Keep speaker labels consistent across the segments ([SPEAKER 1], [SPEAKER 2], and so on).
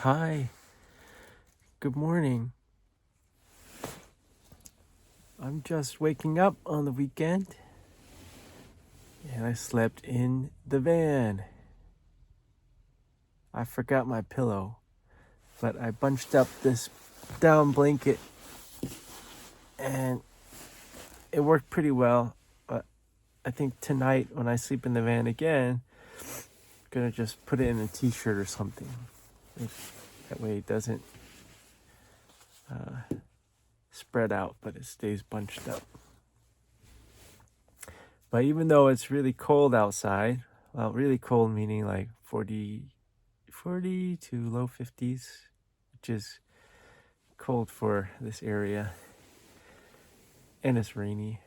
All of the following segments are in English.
[SPEAKER 1] Hi, good morning. I'm just waking up on the weekend and I slept in the van. I forgot my pillow, but I bunched up this down blanket and it worked pretty well. But I think tonight when I sleep in the van again, I'm gonna just put it in a t-shirt or something. That way it doesn't spread out, but it stays bunched up. But even though it's really cold outside, well, really cold meaning like 40 to low 50s, which is cold for this area, and it's rainy.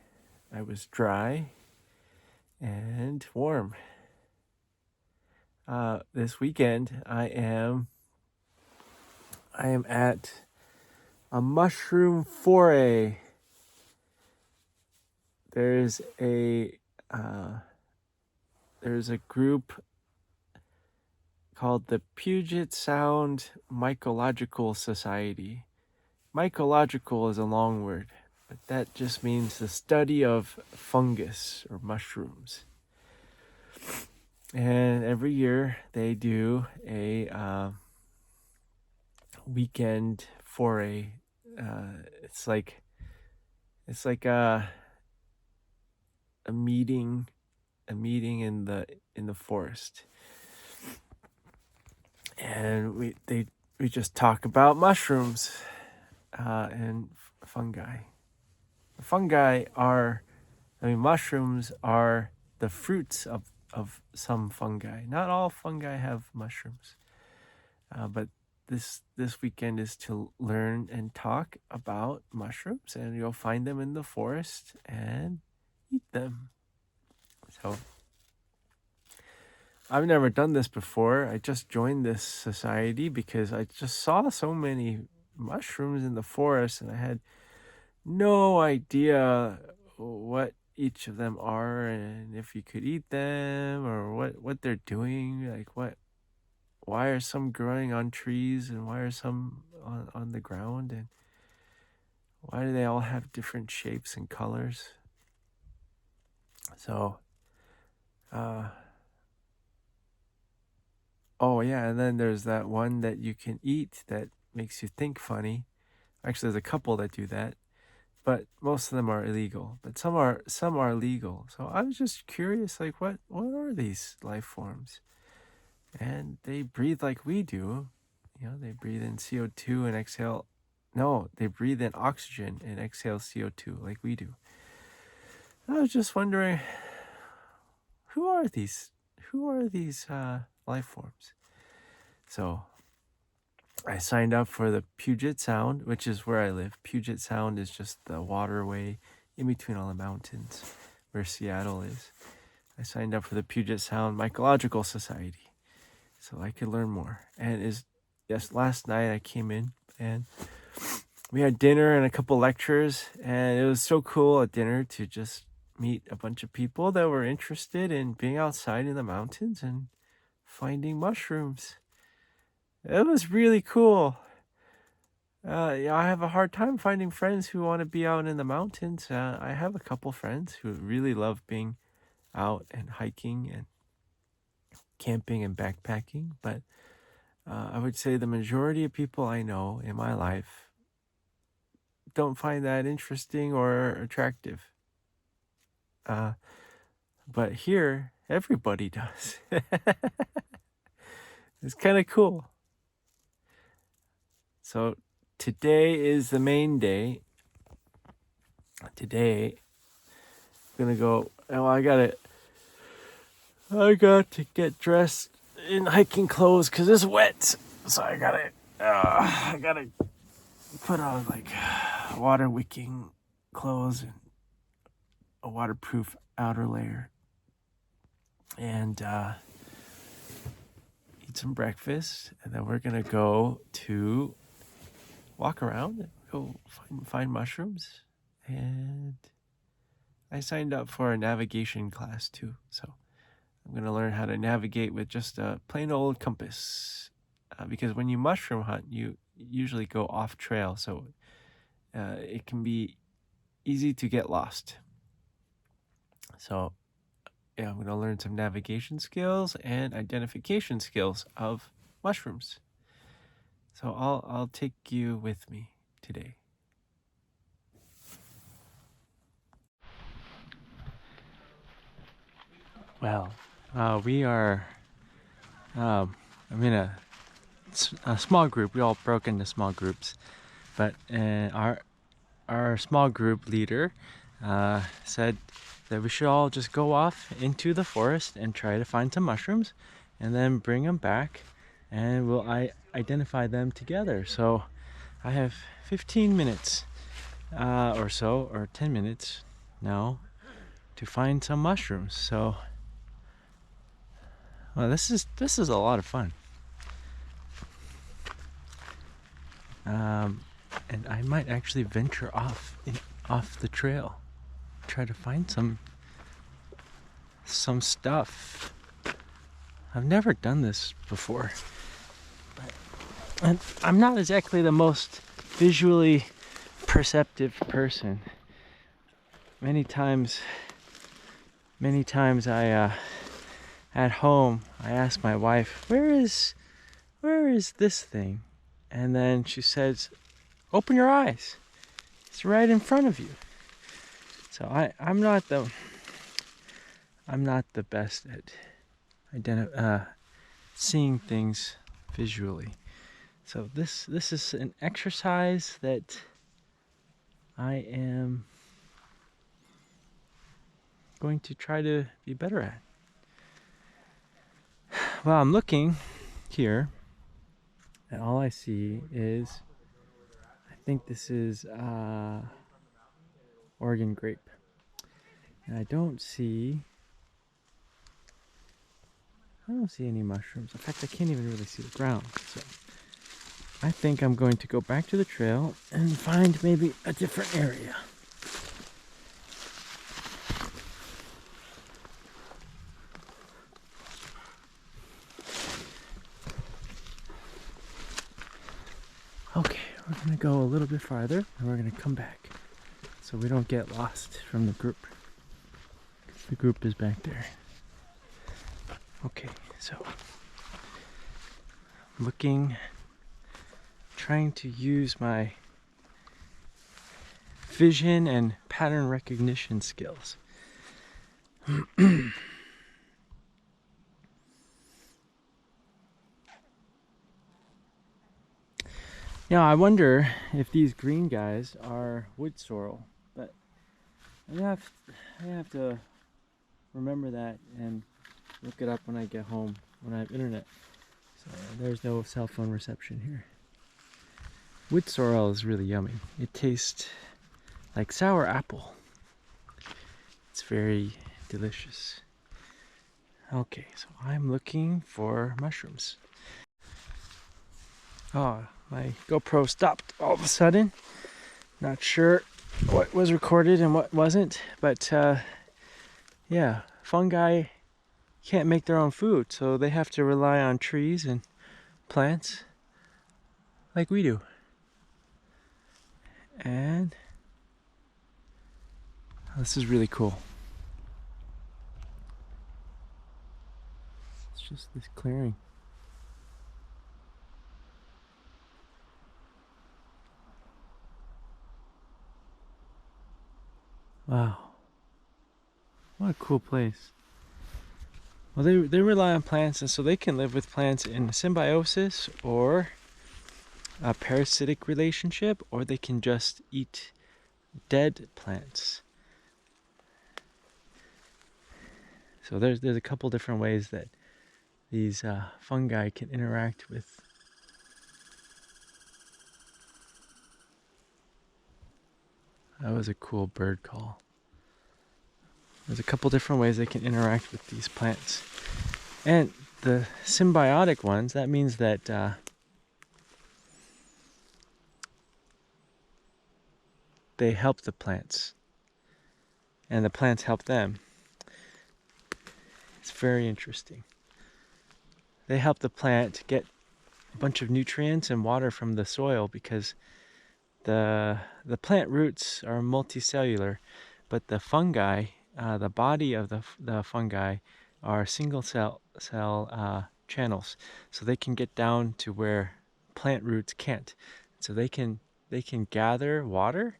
[SPEAKER 1] I was dry and warm. This weekend I am at a mushroom foray. There's a group called the Puget Sound Mycological Society. Mycological is a long word, but that just means the study of fungus or mushrooms. And every year they do a weekend foray. It's like a meeting in the forest, and we just talk about mushrooms and fungi. Mushrooms are the fruits of some fungi. Not all fungi have mushrooms, but this weekend is to learn and talk about mushrooms, and you'll find them in the forest and eat them. So I've never done this before. I just joined this society because I just saw so many mushrooms in the forest, and I had no idea what each of them are and if you could eat them or what they're doing. Why are some growing on trees and why are some on the ground, and why do they all have different shapes and colors? So oh yeah, and then there's that one that you can eat that makes you think funny. Actually, there's a couple that do that, but most of them are illegal. But some are legal. So I was just curious, like what are these life forms? And they breathe like we do. They breathe in CO2 and exhale. No, they breathe in oxygen and exhale CO2 like we do. I was just wondering, who are these? Who are these life forms? So I signed up for the Puget Sound, which is where I live. Puget Sound is just the waterway in between all the mountains where Seattle is. I signed up for the Puget Sound Mycological Society so I could learn more. And last night I came in and we had dinner and a couple lectures, and it was so cool at dinner to just meet a bunch of people that were interested in being outside in the mountains and finding mushrooms. It was really cool. I have a hard time finding friends who want to be out in the mountains. I have a couple friends who really love being out and hiking and camping and backpacking, but I would say the majority of people I know in my life don't find that interesting or attractive. But here, everybody does. It's kind of cool. So today is the main day. Today, I'm gonna go. Oh, I got to get dressed in hiking clothes because it's wet. So I gotta put on like water wicking clothes and a waterproof outer layer, and eat some breakfast, and then we're gonna go to walk around, go find mushrooms, and I signed up for a navigation class too. So I'm gonna learn how to navigate with just a plain old compass. because when you mushroom hunt, you usually go off trail, so it can be easy to get lost. So yeah, I'm going to learn some navigation skills and identification skills of mushrooms. So I'll take you with me today. Well, we are. I'm in a small group. We all broke into small groups, but our small group leader said that we should all just go off into the forest and try to find some mushrooms, and then bring them back, and we'll identify them together. So I have 15 minutes or so, or 10 minutes now, to find some mushrooms. So, well, this is a lot of fun. And I might actually venture off the trail, try to find some stuff. I've never done this before, and I'm not exactly the most visually perceptive person. Many times I at home I ask my wife, where is this thing? And then she says, open your eyes, it's right in front of you. So I'm not the best at seeing things visually. So this is an exercise that I am going to try to be better at. Well, I'm looking here, and all I see is, I think this is Oregon grape, and I don't see any mushrooms. In fact, I can't even really see the ground. So I think I'm going to go back to the trail and find maybe a different area. Okay, we're gonna go a little bit farther and we're gonna come back so we don't get lost from the group. The group is back there. Okay, so looking, trying to use my vision and pattern recognition skills. Now I wonder if these green guys are wood sorrel, but I have to remember that and look it up when I get home, when I have internet. So there's no cell phone reception here. Wood sorrel is really yummy. It tastes like sour apple. It's very delicious. Okay, so I'm looking for mushrooms. Oh, my GoPro stopped all of a sudden. Not sure what was recorded and what wasn't, but yeah, fungi can't make their own food, so they have to rely on trees and plants like we do. And this is really cool. It's just this clearing. Wow. What a cool place. Well, they rely on plants, and so they can live with plants in symbiosis or a parasitic relationship, or they can just eat dead plants. So there's a couple different ways that these fungi can interact with. That was a cool bird call. There's a couple different ways they can interact with these plants. And the symbiotic ones, that means that they help the plants and the plants help them. It's very interesting. They help the plant get a bunch of nutrients and water from the soil, because the plant roots are multicellular, but the fungi, the body of the fungi, are single cell channels, so they can get down to where plant roots can't. So they can gather water,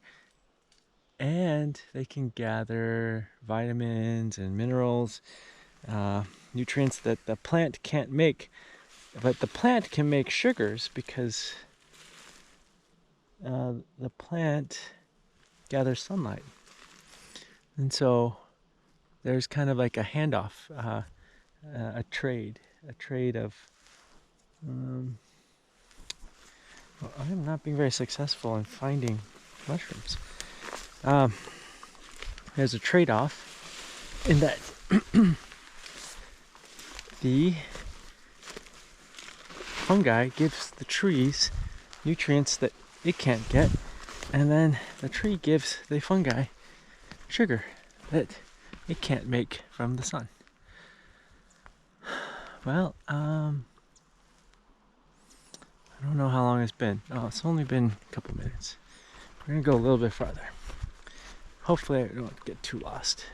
[SPEAKER 1] and they can gather vitamins and minerals, nutrients that the plant can't make. But the plant can make sugars because the plant gathers sunlight. And so there's kind of like a handoff, a trade of. Well, I'm not being very successful in finding mushrooms. There's a trade-off in that the fungi gives the trees nutrients that it can't get, and then the tree gives the fungi sugar that it can't make from the sun. Well, I don't know how long it's been. Oh, it's only been a couple minutes. We're gonna go a little bit farther. Hopefully I don't get too lost.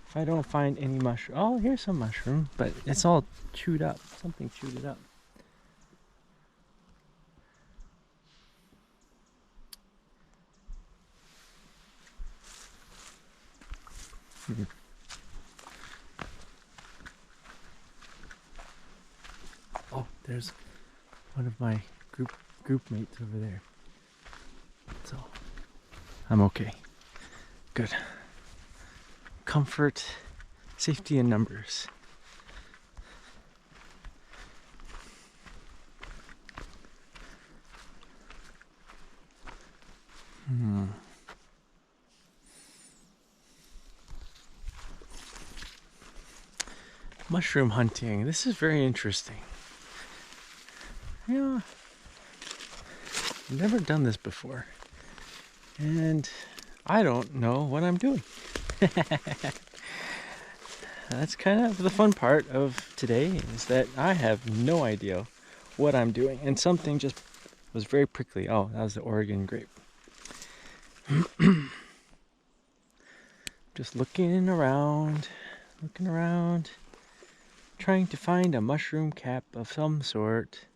[SPEAKER 1] If I don't find any mushroom, oh, here's some mushroom, but it's all chewed up. Something chewed it up. Oh, there's one of my group mates over there. So I'm okay. Good. Comfort, safety in numbers. Mushroom hunting. This is very interesting. Yeah, I've never done this before, and I don't know what I'm doing. That's kind of the fun part of today, is that I have no idea what I'm doing, and something just was very prickly. Oh, that was the Oregon grape. Just looking around, trying to find a mushroom cap of some sort,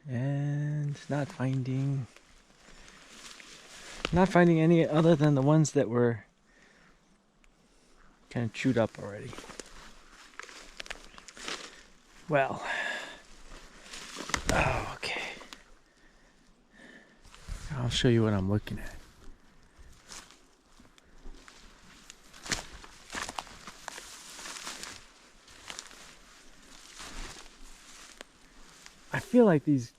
[SPEAKER 1] and not finding any other than the ones that were kind of chewed up already. Well, oh, okay. I'll show you what I'm looking at. I feel like these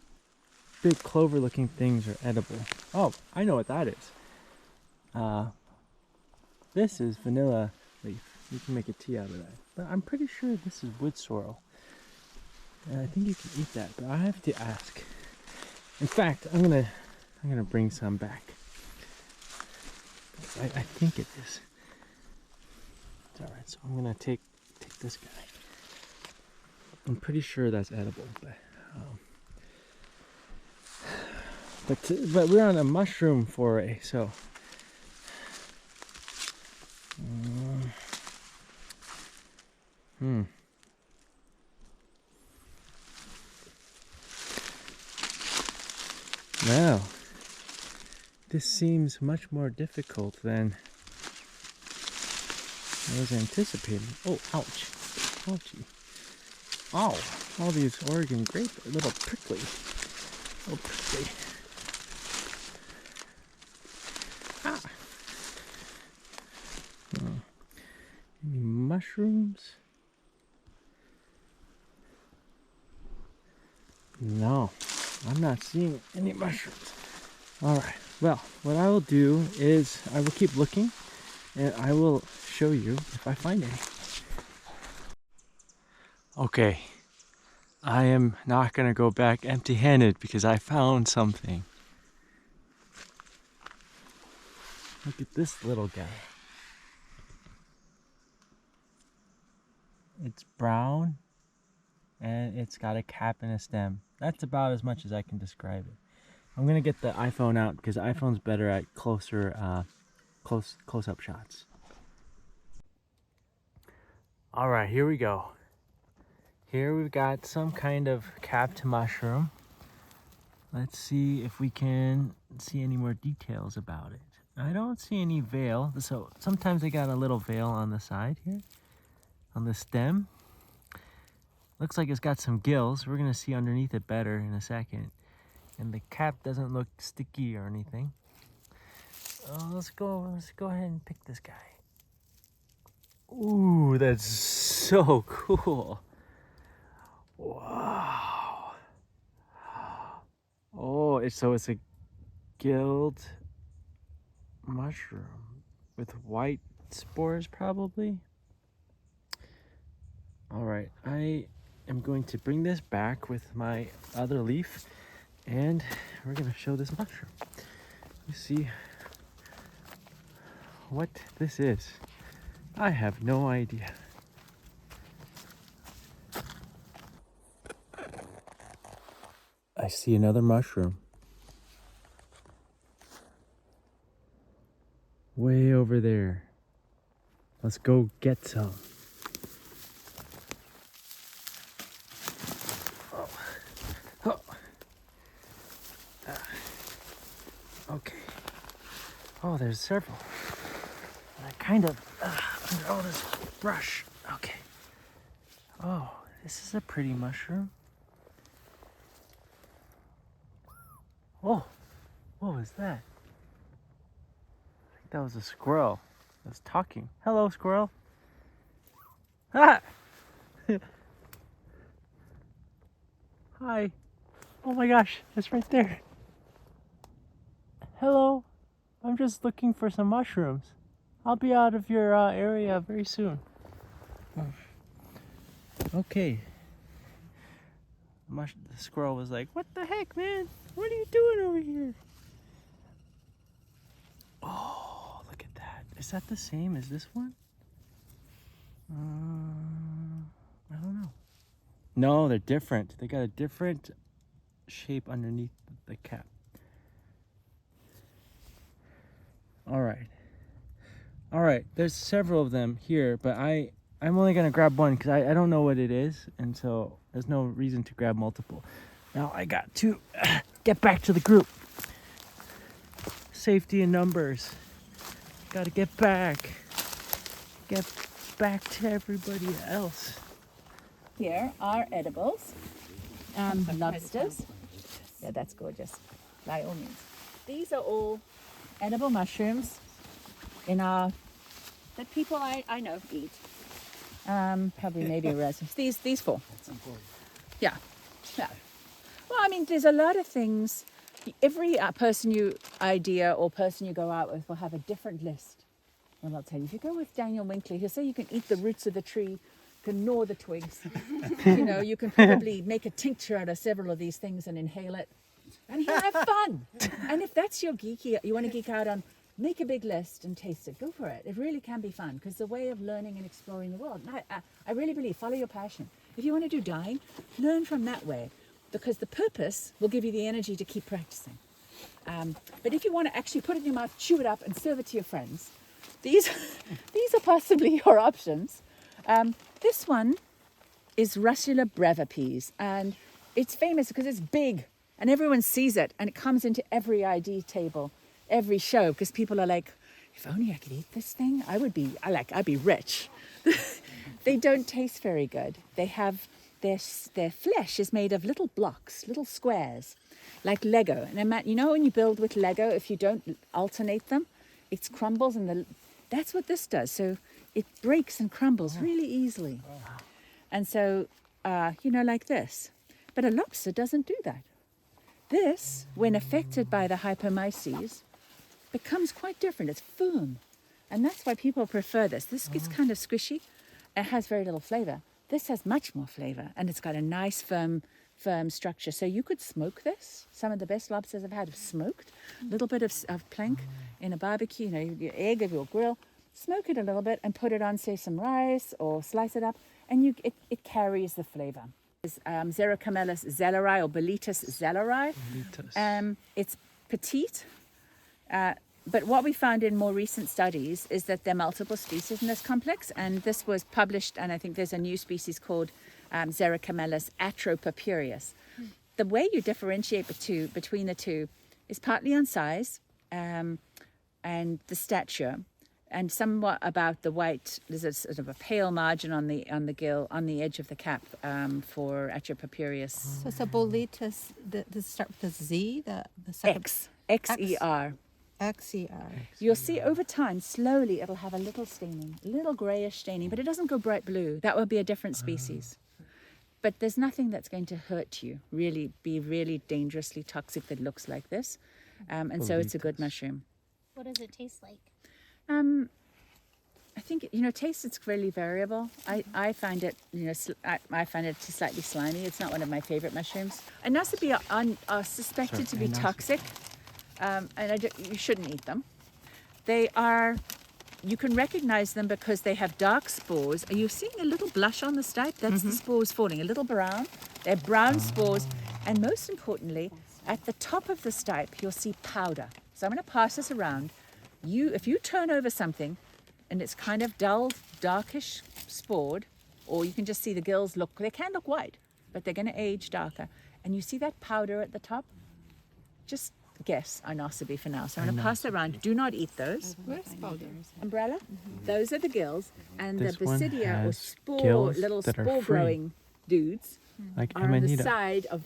[SPEAKER 1] big clover looking things are edible. Oh, I know what that is. This is vanilla leaf. You can make a tea out of that. But I'm pretty sure this is wood sorrel. And I think you can eat that, but I have to ask. In fact, I'm gonna bring some back. I think it is. It's alright, so I'm gonna take this guy. I'm pretty sure that's edible, but we're on a mushroom foray, so Well, this seems much more difficult than I was anticipating. Oh, ouch. Ouchie. Ow. All these Oregon grape are a little prickly. Oh, prickly. Ah. Any mushrooms? No, I'm not seeing any mushrooms. Alright, well, what I will do is I will keep looking, and I will show you if I find any. Okay, I am not going to go back empty-handed because I found something. Look at this little guy. It's brown and it's got a cap and a stem. That's about as much as I can describe it. I'm gonna get the iPhone out because the iPhone's better at close-up shots. All right, here we go. Here we've got some kind of capped mushroom. Let's see if we can see any more details about it. I don't see any veil, so sometimes they got a little veil on the side here, on the stem. Looks like it's got some gills. We're gonna see underneath it better in a second. And the cap doesn't look sticky or anything. Let's go ahead and pick this guy. Ooh, that's so cool. Wow. Oh, so it's a gilled mushroom with white spores probably. All right, I am going to bring this back with my other leaf and we're gonna show this mushroom. You see what this is. I have no idea. I see another mushroom. Way over there. Let's go get some. Oh. Oh. Okay. Oh, there's several. They're kind of under all this brush. Okay. Oh, this is a pretty mushroom. Oh, what was that? I think that was a squirrel that was talking. Hello, squirrel. Ah! Hi. Oh my gosh, it's right there. Hello. I'm just looking for some mushrooms. I'll be out of your area very soon. Okay. The squirrel was like, what the heck, man? What are you doing over here? Oh, look at that. Is that the same as this one? I don't know. No, they're different. They got a different shape underneath the cap. All right, there's several of them here, but I'm only gonna grab one because I don't know what it is, and so there's no reason to grab multiple. Now I got to get back to the group. Safety in numbers. Gotta get back to everybody else.
[SPEAKER 2] Here are edibles, lobsters. Yeah, that's gorgeous, by all means. These are all edible mushrooms that people I know eat. Probably maybe these four. That's important. Yeah. Well, I mean, there's a lot of things. Every person you go out with will have a different list. And I'll tell you, if you go with Daniel Winkley, he'll say you can eat the roots of the tree, you can gnaw the twigs. You can probably make a tincture out of several of these things and inhale it. And he'll have fun. And if that's your you want to geek out on, make a big list and taste it. Go for it. It really can be fun because it's a way of learning and exploring the world. And I really believe, follow your passion. If you want to do dyeing, learn from that way because the purpose will give you the energy to keep practicing. But if you want to actually put it in your mouth, chew it up and serve it to your friends, these are possibly your options. This one is Russula brevipees, and it's famous because it's big and everyone sees it and it comes into every ID table, every show, because people are like, if only I could eat this thing, I'd be rich. They don't taste very good. They have their flesh is made of little blocks, little squares, like Lego. And when you build with Lego, if you don't alternate them, it crumbles, and that's what this does. So it breaks and crumbles really easily. And so, like this. But a lobster doesn't do that. This, when affected by the hypomyces, becomes quite different. It's firm. And that's why people prefer this. This gets kind of squishy. It has very little flavor. This has much more flavor, and it's got a nice firm structure. So you could smoke this. Some of the best lobsters I've had have smoked. A little bit of plank in a barbecue, your egg of your grill. Smoke it a little bit and put it on, say, some rice or slice it up, and it carries the flavor. Xerocamelus zelleri or Boletus zelleri. It's petite, but what we found in more recent studies is that there are multiple species in this complex, and this was published, and I think there's a new species called Xerocamelus atropurpureus. The way you differentiate between the two is partly on size and the stature, and somewhat about the white. There's a sort of a pale margin on the gill, on the edge of the cap for atropurpureus.
[SPEAKER 3] So it's a Boletus, does it start with a Z? The second
[SPEAKER 2] Xer.
[SPEAKER 3] XER.
[SPEAKER 2] You'll see over time, slowly, it'll have a little staining, a little grayish staining, but it doesn't go bright blue. That would be a different species. But there's nothing that's going to hurt you, really be really dangerously toxic that looks like this. And so it's a good mushroom.
[SPEAKER 4] What does it taste like?
[SPEAKER 2] I think, taste is really variable. I find it, I find it slightly slimy. It's not one of my favorite mushrooms. Anasabi are suspected to be toxic, and you shouldn't eat them. You can recognize them because they have dark spores. Are you seeing a little blush on the stipe? That's the spores falling, a little brown. They're brown spores. And most importantly, at the top of the stipe, you'll see powder. So I'm going to pass this around. If you turn over something and it's kind of dull, darkish spored, or you can just see the gills they can look white, but they're going to age darker. And you see that powder at the top? Just guess Anasabi for now. So I'm going to pass it around. Do not eat those.
[SPEAKER 3] Where's powder?
[SPEAKER 2] Umbrella? Those are the gills. And
[SPEAKER 1] This
[SPEAKER 2] the
[SPEAKER 1] one
[SPEAKER 2] basidia or
[SPEAKER 1] has gills
[SPEAKER 2] little
[SPEAKER 1] that are
[SPEAKER 2] spore
[SPEAKER 1] free.
[SPEAKER 2] growing dudes
[SPEAKER 1] Like
[SPEAKER 2] are on the
[SPEAKER 1] Amanita.
[SPEAKER 2] side of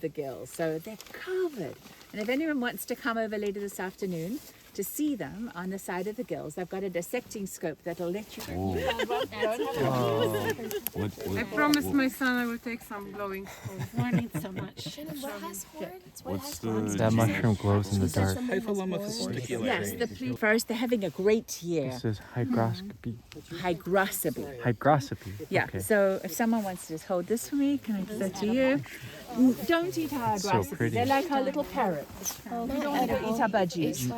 [SPEAKER 2] the gills. So they're covered. And if anyone wants to come over later this afternoon to see them on the side of the gills, I've got a dissecting scope that'll let you.
[SPEAKER 5] I promised my son I will take some glowing stones.
[SPEAKER 4] Learning so much. Shannon, what has horns? What has horns?
[SPEAKER 1] That mushroom glows in the dark.
[SPEAKER 2] First, they're having a great year.
[SPEAKER 1] This is hygroscopy.
[SPEAKER 2] Hygroscopy.
[SPEAKER 1] Hygroscopy.
[SPEAKER 2] Yeah,
[SPEAKER 1] Okay.
[SPEAKER 2] so if someone wants to just hold this for me, can I give that to you? Don't eat our hygroscopy.
[SPEAKER 1] pretty.
[SPEAKER 2] They're like our little parrots.
[SPEAKER 4] Oh,
[SPEAKER 2] We don't ever eat our budgies.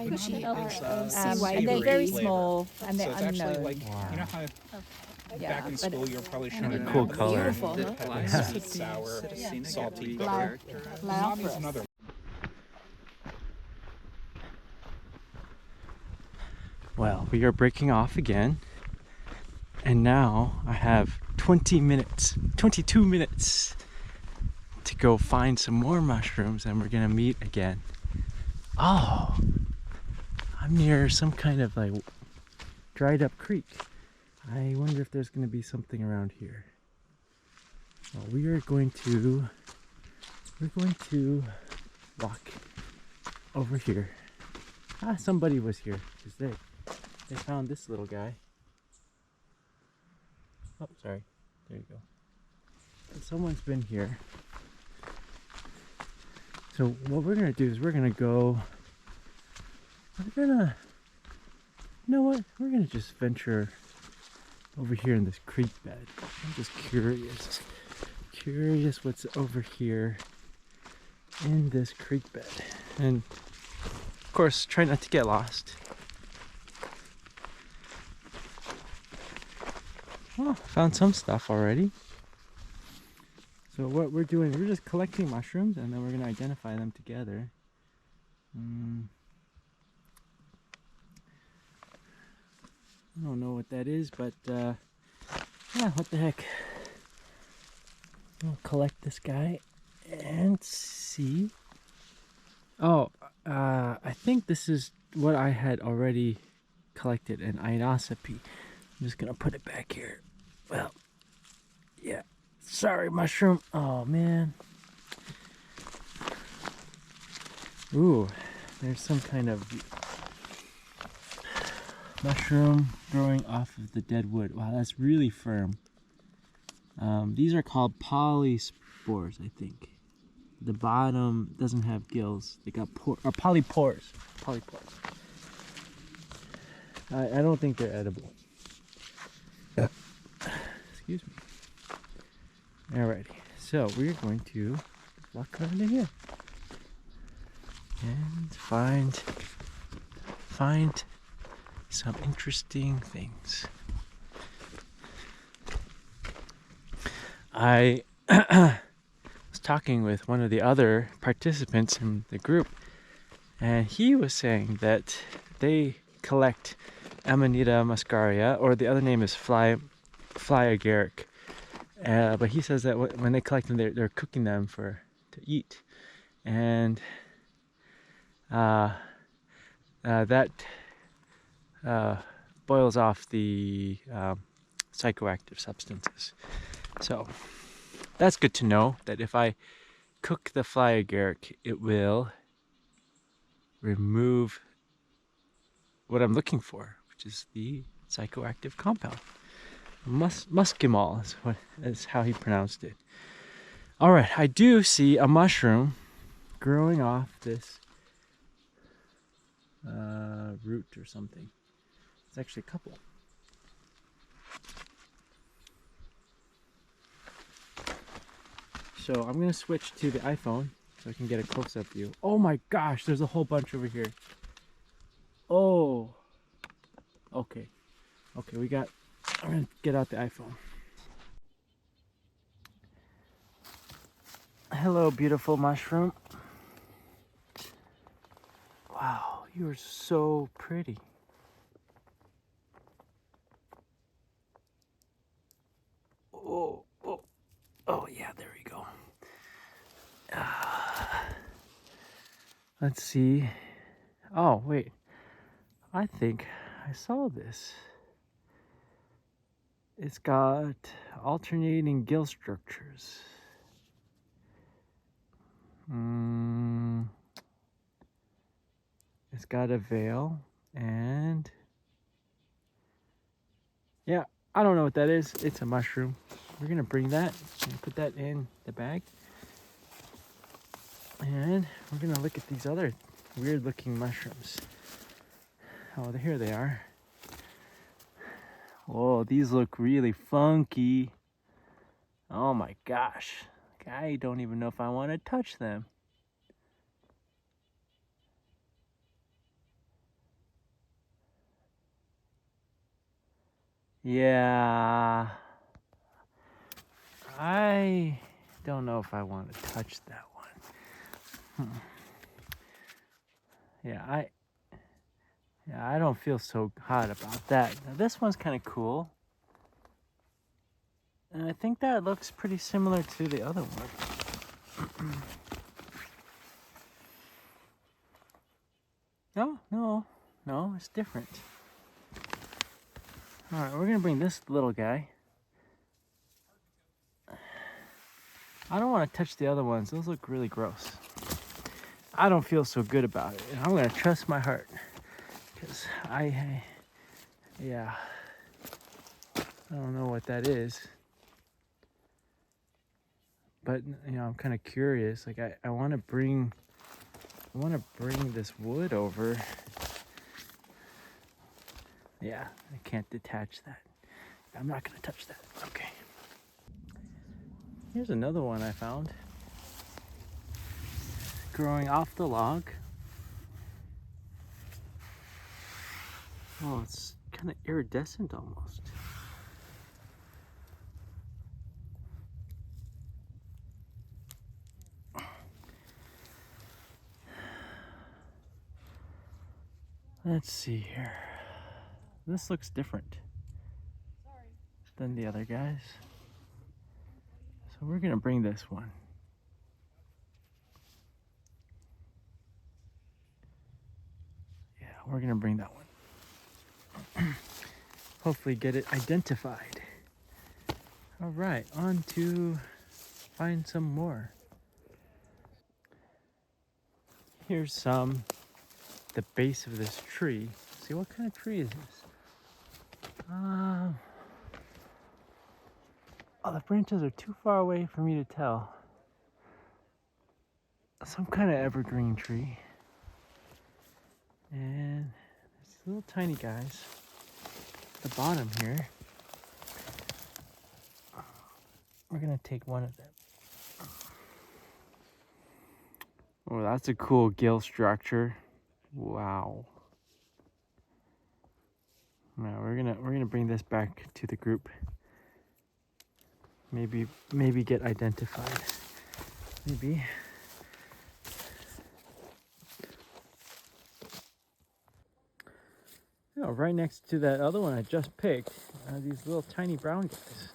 [SPEAKER 2] And they're very small and they're
[SPEAKER 6] So it's actually
[SPEAKER 2] unknown.
[SPEAKER 6] like, you know how
[SPEAKER 2] Yeah,
[SPEAKER 6] back in
[SPEAKER 2] but
[SPEAKER 6] school you're probably showing
[SPEAKER 1] a cool color.
[SPEAKER 6] sweet, sour, salty. Not as another.
[SPEAKER 1] Well, we are breaking off again. And now I have 22 minutes to go find some more mushrooms and we're gonna meet again. Oh, I'm near some kind of like dried up creek. I wonder if there's gonna be something around here. Well, we're going to walk over here. Somebody was here because they found this little guy. Oh, sorry. There you go. Someone's been here. So what we're gonna do is we're gonna we're gonna just venture over here in this creek bed. I'm just curious what's over here in this creek bed. And of course, try not to get lost. Oh, found some stuff already. So what we're doing, we're just collecting mushrooms and then we're going to identify them together. I don't know what that is, but yeah, what the heck. We'll collect this guy and see. Oh, I think this is what I had already collected, an inocepi. I'm just going to put it back here. Well, yeah. Sorry, mushroom. Oh, man. Ooh, there's some kind of mushroom growing off of the dead wood. Wow, that's really firm. These are called polyspores, I think. The bottom doesn't have gills. They got polypores. Polypores. I don't think they're edible. Excuse me. Alrighty, so we're going to walk around in here and find some interesting things. I was talking with one of the other participants in the group, and he was saying that they collect Amanita muscaria, or the other name is fly agaric. But he says that when they collect them, they're cooking them to eat, and that boils off the psychoactive substances. So that's good to know, that if I cook the fly agaric, it will remove what I'm looking for, which is the psychoactive compound. Muscimol is how he pronounced it. All right, I do see a mushroom growing off this root or something. It's actually a couple. So I'm gonna switch to the iPhone so I can get a close-up view. Oh my gosh, there's a whole bunch over here. Oh, okay. Okay, I'm gonna get out the iPhone. Hello, beautiful mushroom. Wow, you are so pretty. Oh, oh, oh yeah, there we go. Let's see. Oh, wait. I think I saw this. It's got alternating gill structures. It's got a veil, and yeah, I don't know what that is. It's a mushroom. We're gonna bring that and put that in the bag. And we're gonna look at these other weird looking mushrooms. Oh, here they are. Whoa, these look really funky. Oh my gosh. I don't even know if I want to touch them. Yeah. I don't know if I want to touch that one. Yeah, I don't feel so hot about that. Now this one's kind of cool. And I think that looks pretty similar to the other one. No, it's different. All right, we're gonna bring this little guy. I don't want to touch the other ones. Those look really gross. I don't feel so good about it. And I'm gonna trust my heart, because yeah, I don't know what that is. But I'm kind of curious. Like I want to bring this wood over. Yeah, I can't detach that. I'm not gonna touch that. Okay. Here's another one I found. Growing off the log. Oh, it's kind of iridescent almost. Let's see here. This looks different than the other guys. So we're gonna bring this one. Yeah, we're gonna bring that one. Hopefully get it identified. All right, on to find some more. Here's the base of this tree. See, what kind of tree is this? Oh, the branches are too far away for me to tell. Some kind of evergreen tree. And these little tiny guys at the bottom here. We're gonna take one of them. Oh, that's a cool gill structure. Wow. Now we're gonna bring this back to the group. maybe get identified. Maybe. Oh, right next to that other one I just picked, these little tiny brown guys.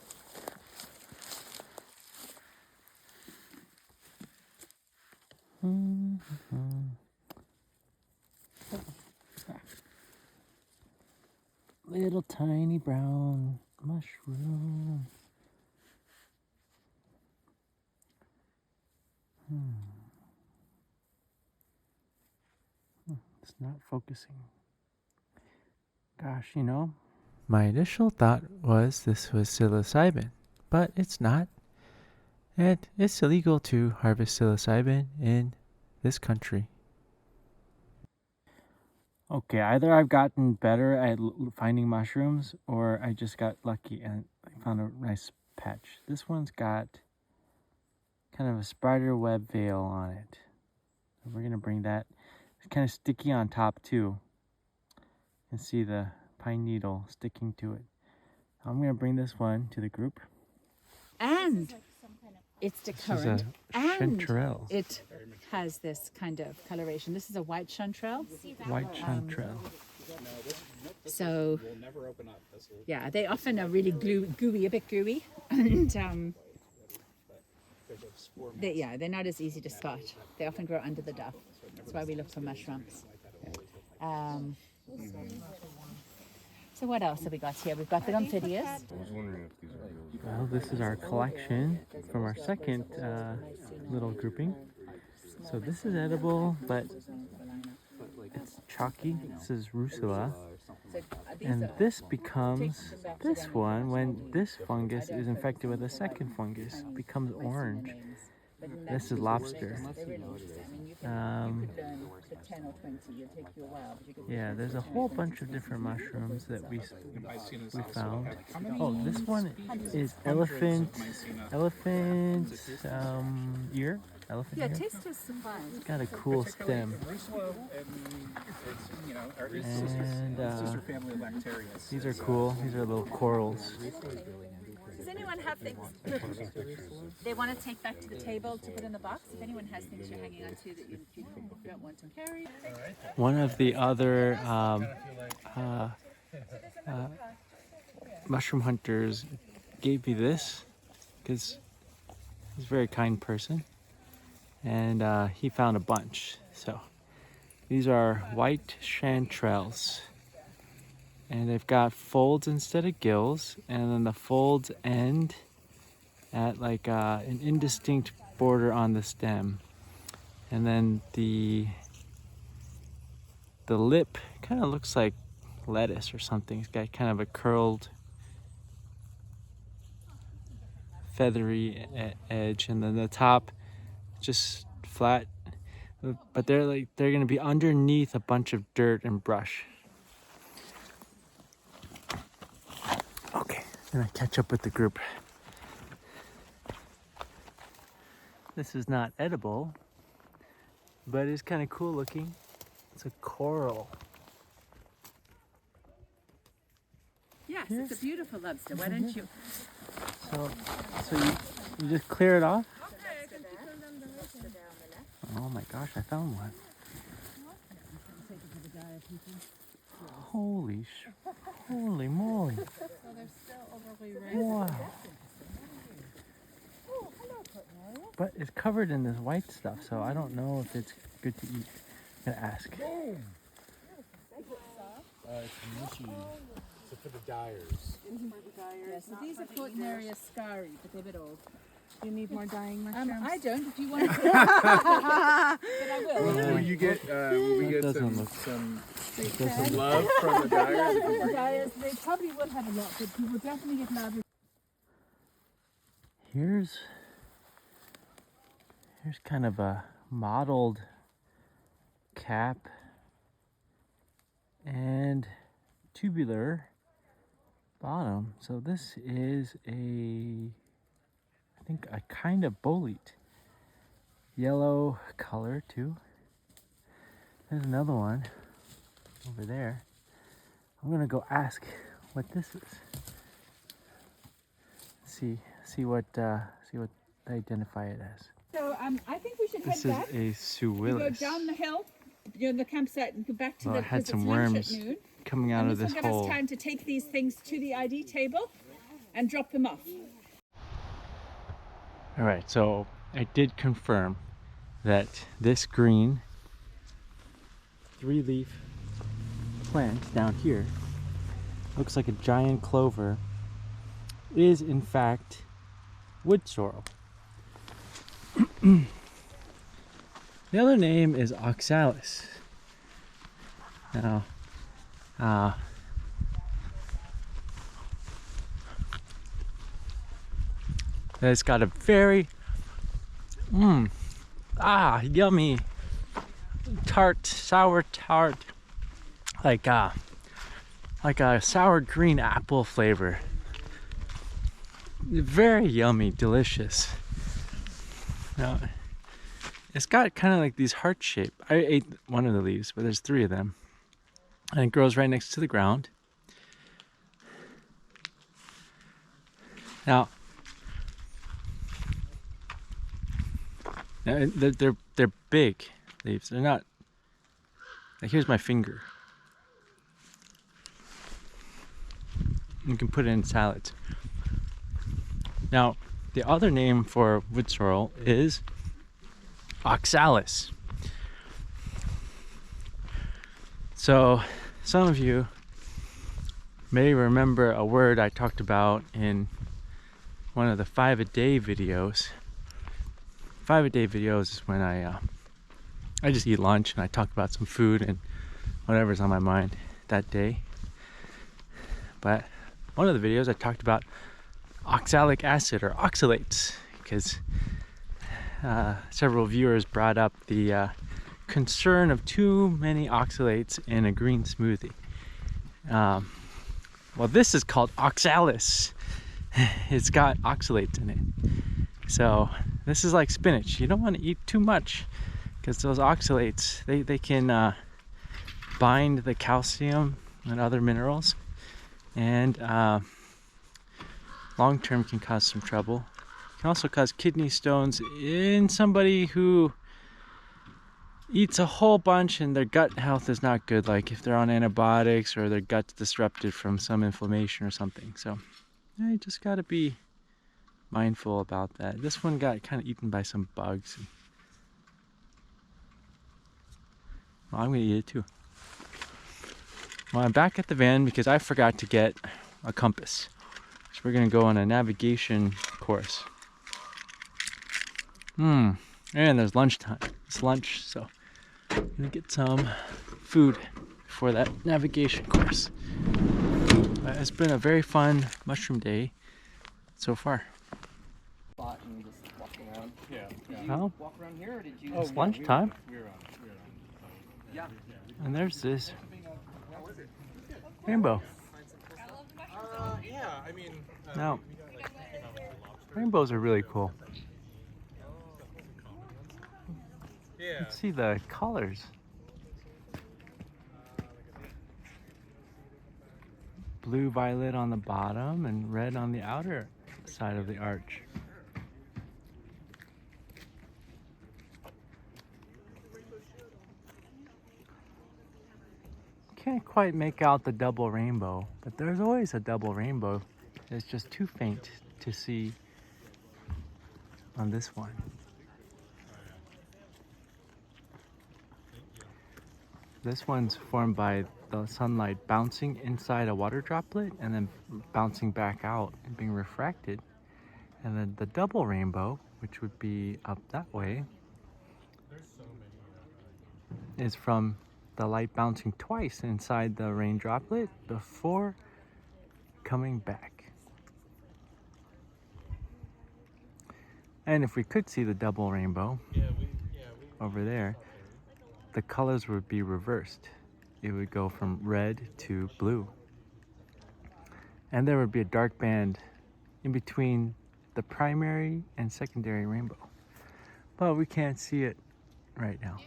[SPEAKER 1] Little tiny brown mushroom. It's not focusing. Gosh, you know, my initial thought was this was psilocybin, but it's not. And it's illegal to harvest psilocybin in this country. Okay, either I've gotten better at finding mushrooms or I just got lucky and I found a nice patch. This one's got kind of a spider web veil on it. So we're going to bring that. It's kind of sticky on top too. You can see the pine needle sticking to it. I'm going to bring this one to the group.
[SPEAKER 2] And it's decurrent. And
[SPEAKER 1] chanterelle.
[SPEAKER 2] it has this kind of coloration. This is a white chanterelle.
[SPEAKER 1] White chanterelle.
[SPEAKER 2] So,
[SPEAKER 6] Will never open up.
[SPEAKER 2] yeah, they often are really gooey, a bit gooey. And they're not as easy to spot. They often grow under the duff. That's why we look for mushrooms. So what else have we got here? We've got the Omphidius.
[SPEAKER 1] Well, this is our collection from our second little grouping. So this is edible, but it's chalky. This is Rusula. And this becomes this one when this fungus is infected with a second fungus. It becomes orange. This is lobster. Yeah, there's a whole bunch of different mushrooms that we found. Oh, this one is elephant ear. Elephant ear.
[SPEAKER 2] taste is surprised.
[SPEAKER 1] It's got a cool stem. And these are cool. These are little corals.
[SPEAKER 2] Does anyone have things they want to take back to the table to put in the box? If anyone has things you're hanging on to that you don't want to carry.
[SPEAKER 1] One of the other mushroom hunters gave me this because he's a very kind person, and he found a bunch. So these are white chanterelles, and they've got folds instead of gills, and then the folds end at like an indistinct border on the stem, and then the lip kind of looks like lettuce or something. It's got kind of a curled, feathery edge, and then the top just flat. But they're gonna be underneath a bunch of dirt and brush. Okay, then I catch up with the group. This is not edible, but it's kind of cool looking. It's a coral.
[SPEAKER 2] Yes, it's a beautiful lobster. Why don't you?
[SPEAKER 1] So you just clear it off? Oh my gosh, I found one. Holy moly. Wow. But it's covered in this white stuff, so I don't know if it's good to eat. I'm gonna ask.
[SPEAKER 6] It's mushy. So for the dyers.
[SPEAKER 2] Yeah, so these are Fortinaria scari, but they're a bit old.
[SPEAKER 5] You need more dying mushrooms?
[SPEAKER 2] I don't, if you want to. But I will.
[SPEAKER 6] Will you get? Will we get
[SPEAKER 1] doesn't
[SPEAKER 6] some
[SPEAKER 1] look-
[SPEAKER 6] love from the dyers?
[SPEAKER 2] The dyers, they probably will have a lot, but you will definitely get love.
[SPEAKER 1] Here's kind of a mottled cap and tubular bottom. So this is I think a kind of bolete. Yellow color too. There's another one over there. I'm gonna go ask what this is. Let's see what they identify it as.
[SPEAKER 2] So I think we should
[SPEAKER 1] This
[SPEAKER 2] head
[SPEAKER 1] is
[SPEAKER 2] back.
[SPEAKER 1] a
[SPEAKER 2] We go
[SPEAKER 1] Suwillis.
[SPEAKER 2] down the hill, the campsite, and go back to
[SPEAKER 1] Well, it had
[SPEAKER 2] because
[SPEAKER 1] some
[SPEAKER 2] it's lunch
[SPEAKER 1] worms
[SPEAKER 2] at noon.
[SPEAKER 1] coming out
[SPEAKER 2] And
[SPEAKER 1] of
[SPEAKER 2] this
[SPEAKER 1] this
[SPEAKER 2] will give
[SPEAKER 1] hole.
[SPEAKER 2] us time to take these things to the ID table and drop them off.
[SPEAKER 1] All right, so I did confirm that this green 3-leaf plant down here, looks like a giant clover, is in fact wood sorrel. The other name is oxalis. Now, it's got a very yummy tart, sour tart, like a sour green apple flavor. Very yummy, delicious. Now, it's got kind of like these heart shape. I ate one of the leaves, but there's 3 of them, and it grows right next to the ground. Now, they're big leaves. They're not like, here's my finger. You can put it in salads. Now, the other name for wood sorrel is oxalis. So, some of you may remember a word I talked about in one of the 5-a-day videos. 5-a-day videos is when I just eat lunch and I talk about some food and whatever's on my mind that day. But one of the videos I talked about oxalic acid or oxalates, because several viewers brought up the concern of too many oxalates in a green smoothie. Well, this is called oxalis. It's got oxalates in it. So this is like spinach. You don't want to eat too much, because those oxalates, they can bind the calcium and other minerals, and long term can cause some trouble. Can also cause kidney stones in somebody who eats a whole bunch and their gut health is not good, like if they're on antibiotics or their gut's disrupted from some inflammation or something. So you just got to be mindful about that. This one got kind of eaten by some bugs. Well, I'm gonna eat it too. Well, I'm back at the van because I forgot to get a compass. So we're gonna go on a navigation course. And there's lunchtime. It's lunch, so I'm gonna get some food for that navigation course. It's been a very fun mushroom day so far.
[SPEAKER 7] Spot and just walk around.
[SPEAKER 6] Yeah.
[SPEAKER 7] Did you
[SPEAKER 1] Oh.
[SPEAKER 7] walk around here, or did you?
[SPEAKER 1] It's lunchtime,
[SPEAKER 6] We're on.
[SPEAKER 7] Yeah.
[SPEAKER 1] and there's this rainbow.
[SPEAKER 6] Yeah, I mean.
[SPEAKER 1] Now, rainbows are really cool.
[SPEAKER 6] Yeah.
[SPEAKER 1] Let's see the colors. Blue violet on the bottom and red on the outer side of the arch. Can't quite make out the double rainbow, but there's always a double rainbow. It's just too faint to see on this one. This one's formed by the sunlight bouncing inside a water droplet and then bouncing back out and being refracted. And then the double rainbow, which would be up that way, is from the light bouncing twice inside the rain droplet before coming back. And if we could see the double rainbow over there, the colors would be reversed. It would go from red to blue. And there would be a dark band in between the primary and secondary rainbow. But we can't see it right now.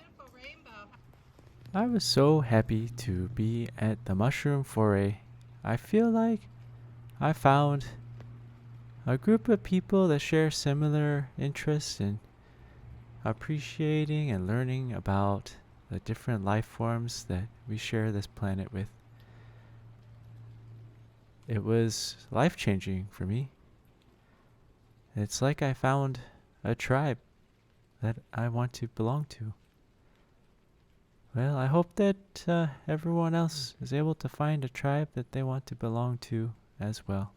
[SPEAKER 1] I was so happy to be at the mushroom foray. I feel like I found a group of people that share similar interests in appreciating and learning about the different life forms that we share this planet with. It was life-changing for me. It's like I found a tribe that I want to belong to. Well, I hope that everyone else is able to find a tribe that they want to belong to as well.